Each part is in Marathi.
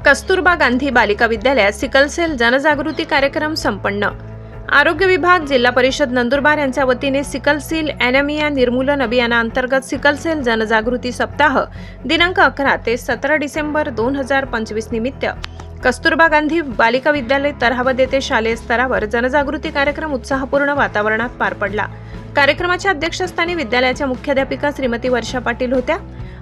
कस्तुरबा गांधी बालिका विद्यालयात सिकलसेल जनजागृती कार्यक्रम संपन्न। आरोग्य विभाग, जिल्हा परिषद नंदुरबार यांच्या वतीने सिकलसेल ॲनेमिया निर्मूलन अभियानांतर्गत सिकलसेल जनजागृती सप्ताह दिनांक 11 ते 17 डिसेंबर 2025 निमित्त कस्तुरबा गांधी बालिका विद्यालय तरहावद येथे शालेय स्तरावर जनजागृती कार्यक्रम उत्साहपूर्ण वातावरणात पार पडला। कार्यक्रमाच्या अध्यक्षस्थानी विद्यालयाच्या मुख्याध्यापिका श्रीमती वर्षा पाटील होत्या।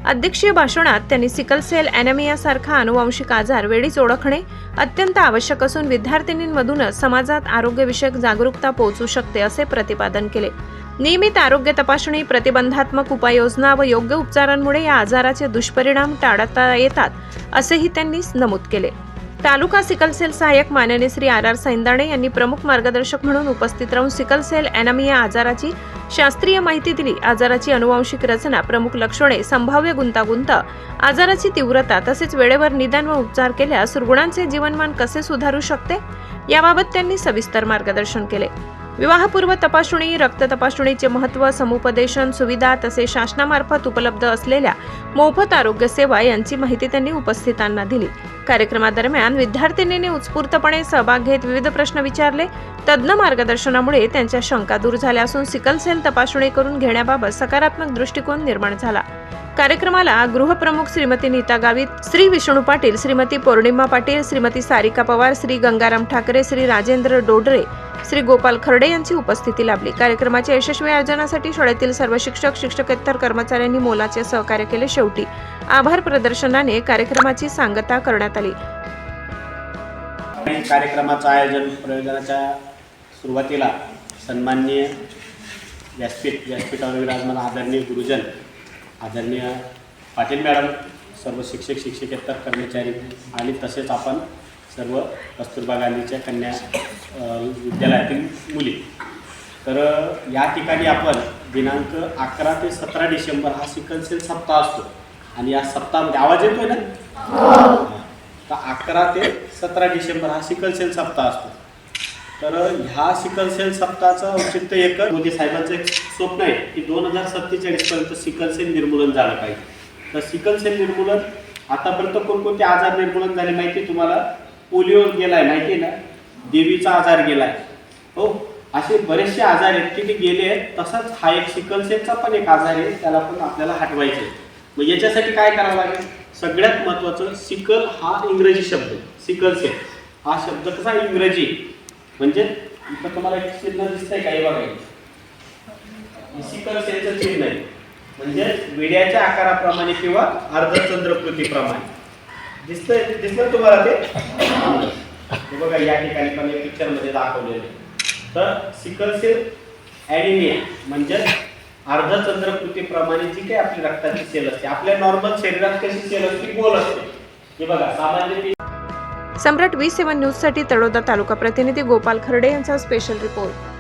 अध्यक्षीय भाषणात त्यांनी सिकलसेल ॲनेमिया सारखा अनुवांशिक आजार वेळीच ओळखणे अत्यंत आवश्यक असून विद्यार्थिनींमधूनच समाजात आरोग्यविषयक जागरूकता पोहोचू शकते असे प्रतिपादन केले। नियमित आरोग्य तपासणी, प्रतिबंधात्मक उपाययोजना व योग्य उपचारांमुळे या आजाराचे दुष्परिणाम टाळता येतात असेही त्यांनी नमूद केले। तालुका सिकलसेल सहाय्यक माननीय श्री आर सैंदाणे यांनी प्रमुख मार्गदर्शक म्हणून उपस्थित राहून सिकलसेल ॲनेमिया आजाराची शास्त्रीय माहिती दिली। आजाराची अनुवांशिक रचना, प्रमुख लक्षणे, संभाव्य गुंतागुंत, आजाराची तीव्रता तसेच वेळेवर निदान व उपचार केल्यास रुग्णांचे जीवनमान कसे सुधारू शकते याबाबत त्यांनी सविस्तर मार्गदर्शन केले। विवाहपूर्व तपासणी, रक्त तपासणीचे महत्त्व, समुपदेशन सुविधा तसेच शासनामार्फत उपलब्ध असलेल्या मोफत आरोग्य सेवा यांची माहिती त्यांनी उपस्थितांना दिली। कार्यक्रमादरम्यान विद्यार्थिनींनी उत्स्फूर्तपणे सहभाग घेत विविध प्रश्न विचारले। तज्ञ मार्गदर्शनामुळे त्यांच्या शंका दूर झाल्या असून सिकलसेल तपासणी करून घेण्याबाबत सकारात्मक दृष्टिकोन निर्माण झाला। कार्यक्रमाला गृहप्रमुख श्रीमती नीता गावित, श्री विष्णू पाटील, श्रीमती पौर्णिमा पाटील, श्रीमती सारिका पवार, श्री गंगाराम ठाकरे, श्री राजेंद्र डोडरे, श्री गोपाल खर्डे यांची उपस्थिती लाभली। कार्यक्रमाच्या यशस्वी आयोजनासाठी शाळेतील सर्व शिक्षक, शिक्षकेतर कर्मचाऱ्यांनी मोलाचे सहकार्य केले। शेवटी आभार प्रदर्शनाने कार्यक्रमाची सांगता करण्यात आली। कार्यक्रमाचं आयोजन प्रयोजनाच्या सुरुवातीला सन्माननीय व्यासपीठावर विराजमान आदरणीय गुरुजन, आदरणीय पाटील मॅडम, सर्व शिक्षक, शिक्षकेतर कर्मचारी आणि तसेच आपण सर्व कस्तुरबा गांधीच्या कन्या विद्यालयातील मुली, तर या ठिकाणी आपण दिनांक 11 ते 17 डिसेंबर हा सिकलसेल सप्ताह असतो आणि या सप्ताहामध्ये आवाज येतोय ना, तर 11 ते 17 डिसेंबर हा सिकलसेल सप्ताह असतो। तर ह्या सिकलसेल सप्ताहाचं औचित्य एक मोदी साहेबांचं एक स्वप्न आहे की 2047 पर्यंत सिकलसेल निर्मूलन झालं पाहिजे। तर सिकलसेल निर्मूलन आतापर्यंत कोणकोणते आजार निर्मूलन झाले माहिती तुम्हाला? पोलिओ गेलाय माहिती ना, देवीचा आजार गेलाय, हो, असे बरेचसे आजार आहेत की ते गेले आहेत। तसाच हा एक सिकलसेलचा पण एक आजार आहे, त्याला पण आपल्याला हटवायचे। मग याच्यासाठी काय करावं लागेल? सगळ्यात महत्त्वाचं, सिकल हा इंग्रजी शब्द, सिकलसेल हा शब्द कसा इंग्रजी, म्हणजे इथं तुम्हाला एक चिन्ह दिसतंय काही बघायला, सिकलसेलचं चिन्ह आहे, म्हणजे विड्याच्या आकाराप्रमाणे किंवा अर्धचंद्रकृतीप्रमाणे दिसतं तुम्हाला ते बघा या ठिकाणी पण एक पिक्चर मध्ये दाखवलेलं आहे। तर सिकलसेल ॲनेमिया म्हणजे अर्धचंद्रकृतीप्रमाणे जी काही आपली रक्ताची सेल असते, आपल्या नॉर्मल शरीरात कशी सेल असते, गोल असते, हे बघा सामान्य। सम्राट 27 न्यूज साठी तळोदा तालुका प्रतिनिधी गोपाल खर्डे यांचा स्पेशल रिपोर्ट।